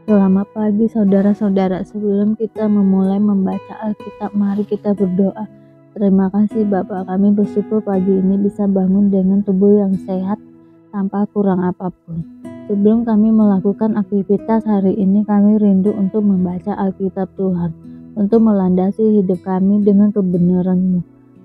Selamat pagi saudara-saudara, sebelum kita memulai membaca Alkitab, mari kita berdoa. Terima kasih Bapak, kami bersyukur pagi ini bisa bangun dengan tubuh yang sehat tanpa kurang apapun. Sebelum kami melakukan aktivitas hari ini, kami rindu untuk membaca Alkitab Tuhan, untuk melandasi hidup kami dengan kebenaran-Mu.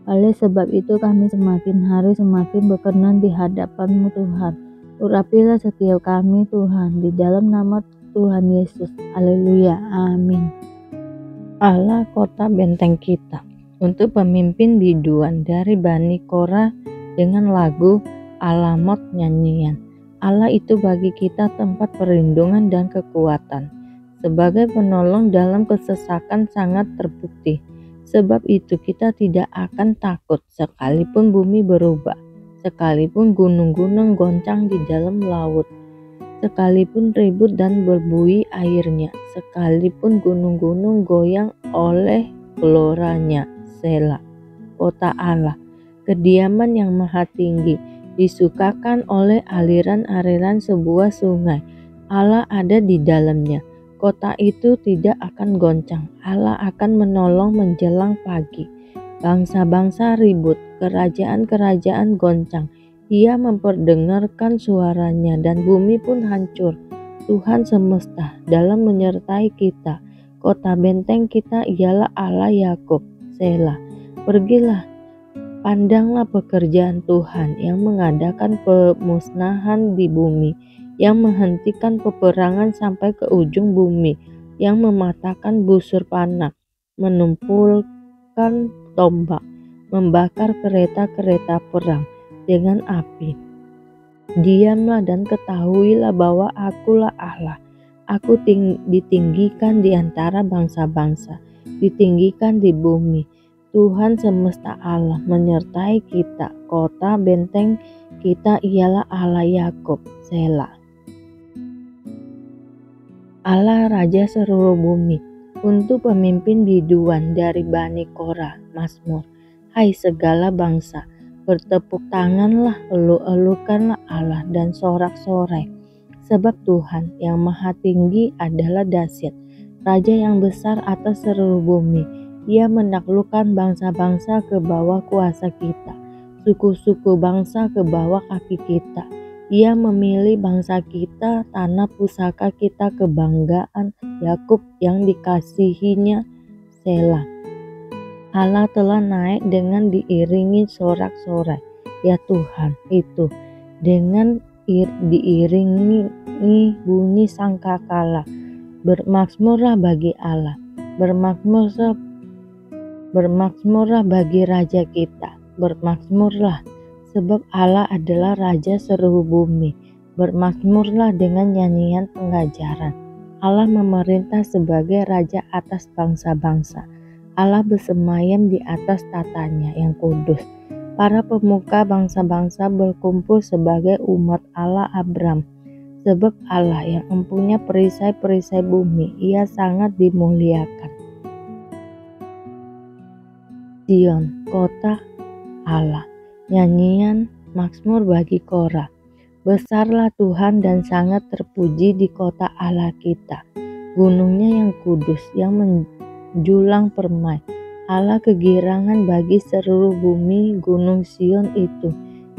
Oleh sebab itu kami semakin hari semakin berkenan di hadapan-Mu Tuhan. Urapilah setiap kami Tuhan, di dalam nama Tuhan Yesus. Haleluya. Amin. Allah kota benteng kita. Untuk pemimpin biduan dari Bani Korah dengan lagu Alamot nyanyian. Allah itu bagi kita tempat perlindungan dan kekuatan. Sebagai penolong dalam kesesakan sangat terbukti. Sebab itu kita tidak akan takut sekalipun bumi berubah. Sekalipun gunung-gunung goncang di dalam laut. Sekalipun ribut dan berbuih airnya, sekalipun gunung-gunung goyang oleh geloranya. Selah. Kota Allah, kediaman yang maha tinggi, disukakan oleh aliran-aliran sebuah sungai. Allah ada di dalamnya. Kota itu tidak akan goncang. Allah akan menolong menjelang pagi. Bangsa-bangsa ribut, kerajaan-kerajaan goncang. Ia memperdengarkan suaranya dan bumi pun hancur. Tuhan semesta dalam menyertai kita. Kota benteng kita ialah Allah Yakub. Selah. Pergilah, pandanglah pekerjaan Tuhan yang mengadakan pemusnahan di bumi, yang menghentikan peperangan sampai ke ujung bumi, yang mematahkan busur panah, menumpulkan tombak, membakar kereta-kereta perang dengan api. Diamlah dan ketahuilah bahwa akulah Allah. Aku ditinggikan di antara bangsa-bangsa, ditinggikan di bumi. Tuhan semesta Allah menyertai kita. Kota benteng kita ialah Allah Yakub. Selah. Allah Raja seluruh bumi. Untuk pemimpin biduan dari Bani Korah, Mazmur. Hai segala bangsa, bertepuk tanganlah, elu-elukanlah Allah dan sorak-sorai. Sebab Tuhan yang maha tinggi adalah dahsyat, Raja yang besar atas seluruh bumi. Ia menaklukkan bangsa-bangsa ke bawah kuasa kita, suku-suku bangsa ke bawah kaki kita. Ia memilih bangsa kita, tanah pusaka kita, kebanggaan Yakub yang dikasihinya. Selah. Allah telah naik dengan diiringi sorak-sorai. Ya Tuhan itu dengan diiringi bunyi sangkakala. Bermakmurlah bagi Allah. Bermakmurlah bagi Raja kita. Bermakmurlah sebab Allah adalah Raja seluruh bumi. Bermakmurlah dengan nyanyian pengajaran. Allah memerintah sebagai Raja atas bangsa-bangsa. Allah bersemayam di atas tatanya yang kudus. Para pemuka bangsa-bangsa berkumpul sebagai umat Allah Abram. Sebab Allah yang empunya perisai-perisai bumi, ia sangat dimuliakan. Sion, kota Allah. Nyanyian Mazmur bagi Korah. Besarlah Tuhan dan sangat terpuji di kota Allah kita. Gunungnya yang kudus, yang menjulang permai. Allah kegirangan bagi seluruh bumi. Gunung Sion itu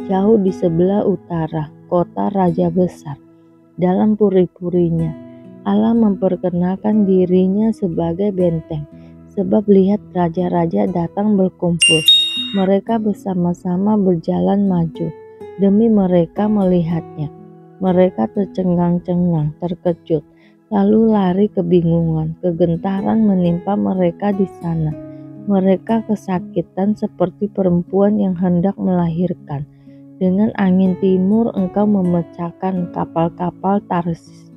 jauh di sebelah utara, kota Raja besar. Dalam puri-purinya Allah memperkenalkan dirinya sebagai benteng. Sebab lihat raja-raja datang berkumpul. Mereka bersama-sama berjalan maju. Demi mereka melihatnya. Mereka tercengang-cengang, terkejut. Lalu lari kebingungan, kegentaran menimpa mereka di sana. Mereka kesakitan seperti perempuan yang hendak melahirkan. Dengan angin timur engkau memecahkan kapal-kapal Tarsis.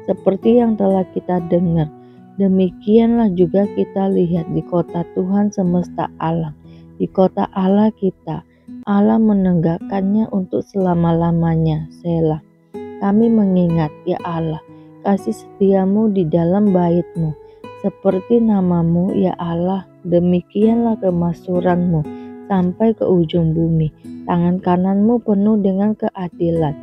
Seperti yang telah kita dengar, demikianlah juga kita lihat di kota Tuhan semesta alam. Di kota Allah kita, Allah menegakkannya untuk selama-lamanya. Selah. Kami mengingat, ya Allah, kasih setiamu di dalam bait-Mu. Seperti namamu, ya Allah, demikianlah kemasyhuran-Mu sampai ke ujung bumi. Tangan kananmu penuh dengan keadilan.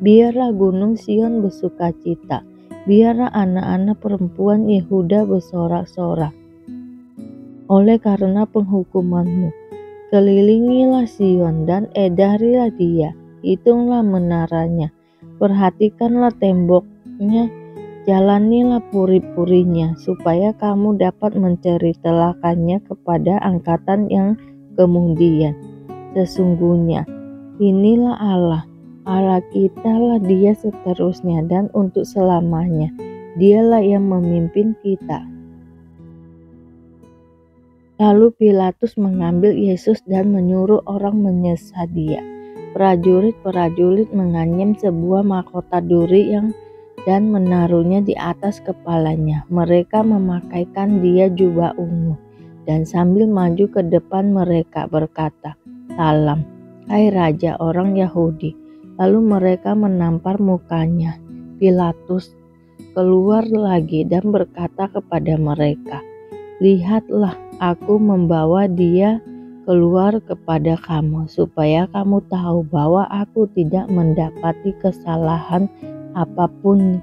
Biarlah gunung Sion bersuka cita. biarlah anak-anak perempuan Yehuda bersorak-sorak oleh karena penghukumanmu. Kelilingilah Sion dan edarilah dia, hitunglah menaranya, perhatikanlah temboknya, jalanilah puri-purinya, supaya kamu dapat menceritakannya kepada angkatan yang kemudian. Sesungguhnya inilah Allah kita lah dia seterusnya dan untuk selamanya. Dialah yang memimpin kita. Lalu Pilatus mengambil Yesus dan menyuruh orang menyesah dia. Prajurit-prajurit menganyam sebuah mahkota duri dan menaruhnya di atas kepalanya. Mereka memakaikan dia jubah ungu dan sambil maju ke depan mereka berkata, "Salam, hai Raja orang Yahudi." Lalu mereka menampar mukanya. Pilatus keluar lagi dan berkata kepada mereka, "Lihatlah, aku membawa dia keluar kepada kamu, supaya kamu tahu bahwa aku tidak mendapati kesalahan apapun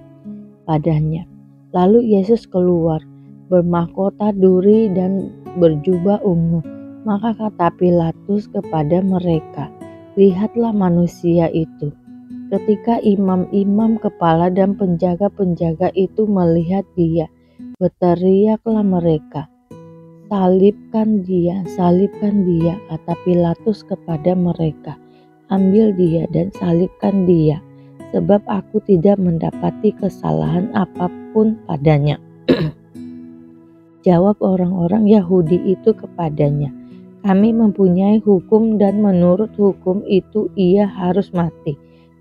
padanya." Lalu Yesus keluar, bermahkota duri dan berjubah ungu. Maka kata Pilatus kepada mereka, "Lihatlah manusia itu." Ketika imam-imam kepala dan penjaga-penjaga itu melihat dia, berteriaklah mereka, "Salibkan dia, salibkan dia," kata Pilatus kepada mereka. "Ambil dia dan salibkan dia, sebab aku tidak mendapati kesalahan apapun padanya." Jawab orang-orang Yahudi itu kepadanya, "Kami mempunyai hukum dan menurut hukum itu ia harus mati,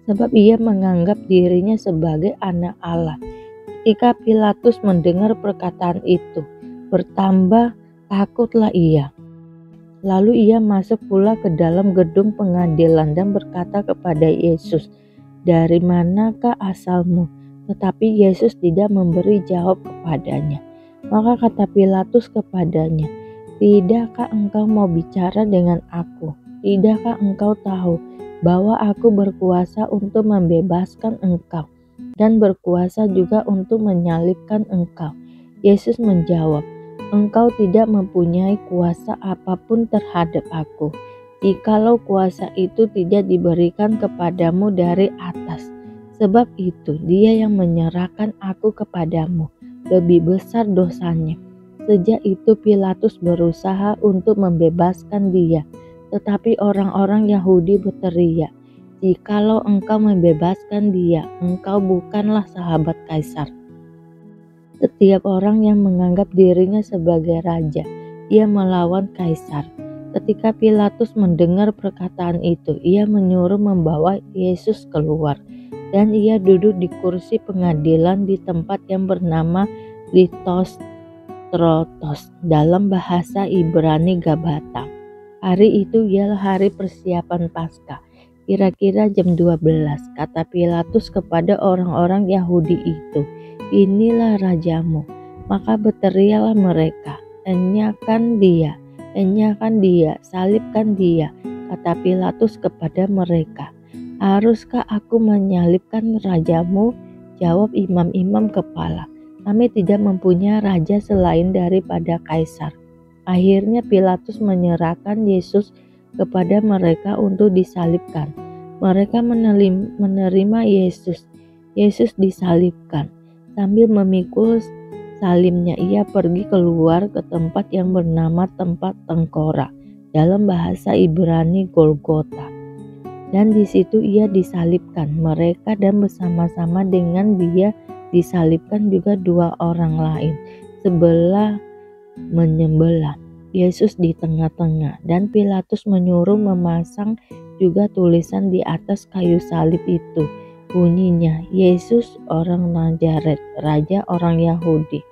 sebab ia menganggap dirinya sebagai anak Allah." Ketika Pilatus mendengar perkataan itu, bertambah takutlah ia. Lalu ia masuk pula ke dalam gedung pengadilan dan berkata kepada Yesus, "Dari manakah asalmu?" Tetapi Yesus tidak memberi jawab kepadanya. Maka kata Pilatus kepadanya, "Tidakkah engkau mau bicara dengan aku? Tidakkah engkau tahu bahwa aku berkuasa untuk membebaskan engkau dan berkuasa juga untuk menyalibkan engkau?" Yesus menjawab, "Engkau tidak mempunyai kuasa apapun terhadap aku, jikalau kuasa itu tidak diberikan kepadamu dari atas. Sebab itu dia yang menyerahkan aku kepadamu lebih besar dosanya." Sejak itu Pilatus berusaha untuk membebaskan dia, tetapi orang-orang Yahudi berteriak, "Jikalau engkau membebaskan dia, engkau bukanlah sahabat Kaisar." Setiap orang yang menganggap dirinya sebagai raja, ia melawan Kaisar. Ketika Pilatus mendengar perkataan itu, ia menyuruh membawa Yesus keluar, dan ia duduk di kursi pengadilan di tempat yang bernama Litostrotos, dalam bahasa Ibrani Gabata. Hari itu ialah hari persiapan Paskah. Kira-kira jam 12, kata Pilatus kepada orang-orang Yahudi itu, "Inilah rajamu." Maka berteriaklah mereka, "Enyahkan dia, enyahkan dia, salibkan dia," kata Pilatus kepada mereka. "Haruskah aku menyalibkan rajamu?" Jawab imam-imam kepala, "Kami tidak mempunyai raja selain daripada Kaisar." Akhirnya Pilatus menyerahkan Yesus kepada mereka untuk disalibkan. Mereka menerima Yesus. Yesus disalibkan. Sambil memikul salibnya, ia pergi keluar ke tempat yang bernama tempat tengkorak, dalam bahasa Ibrani Golgota. Dan di situ ia disalibkan mereka, dan bersama-sama dengan dia disalibkan juga dua orang lain, sebelah menyembelah, Yesus di tengah-tengah. Dan Pilatus menyuruh memasang juga tulisan di atas kayu salib itu, bunyinya, "Yesus orang Nazaret, Raja orang Yahudi."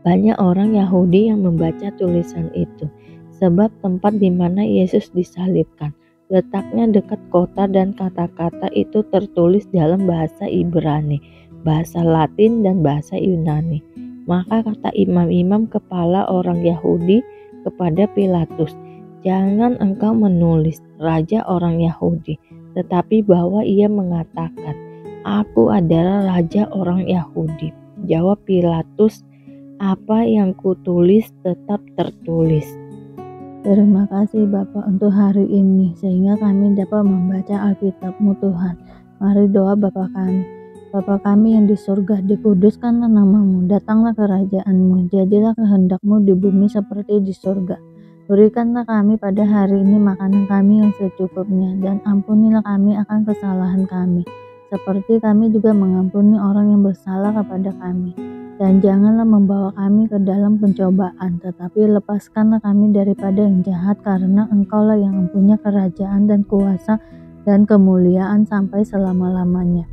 Banyak orang Yahudi yang membaca tulisan itu, sebab tempat di mana Yesus disalibkan letaknya dekat kota, dan kata-kata itu tertulis dalam bahasa Ibrani, bahasa Latin, dan bahasa Yunani. Maka kata imam-imam kepala orang Yahudi kepada Pilatus, "Jangan engkau menulis Raja orang Yahudi, tetapi bahwa ia mengatakan, Aku adalah raja orang Yahudi. Jawab Pilatus, apa yang kutulis tetap tertulis. Terima kasih Bapa untuk hari ini, sehingga kami dapat membaca Alkitab-Mu Tuhan. Mari doa Bapa kami. Bapa kami yang di surga, dikuduskanlah nama-Mu, datanglah kerajaan-Mu, jadilah kehendak-Mu di bumi seperti di surga. Berikanlah kami pada hari ini makanan kami yang secukupnya, dan ampunilah kami akan kesalahan kami, seperti kami juga mengampuni orang yang bersalah kepada kami. Dan janganlah membawa kami ke dalam pencobaan, tetapi lepaskanlah kami daripada yang jahat, karena Engkaulah yang mempunyai kerajaan dan kuasa dan kemuliaan sampai selama-lamanya.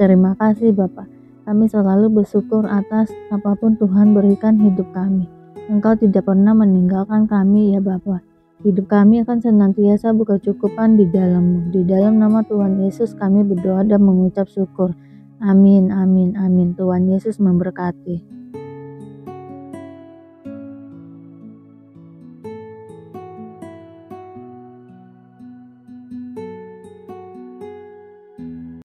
Terima kasih Bapa. Kami selalu bersyukur atas apapun Tuhan berikan hidup kami. Engkau tidak pernah meninggalkan kami ya Bapa. Hidup kami akan senantiasa berkecukupan di dalam-Mu. Di dalam nama Tuhan Yesus kami berdoa dan mengucap syukur. Amin, amin, amin. Tuhan Yesus memberkati.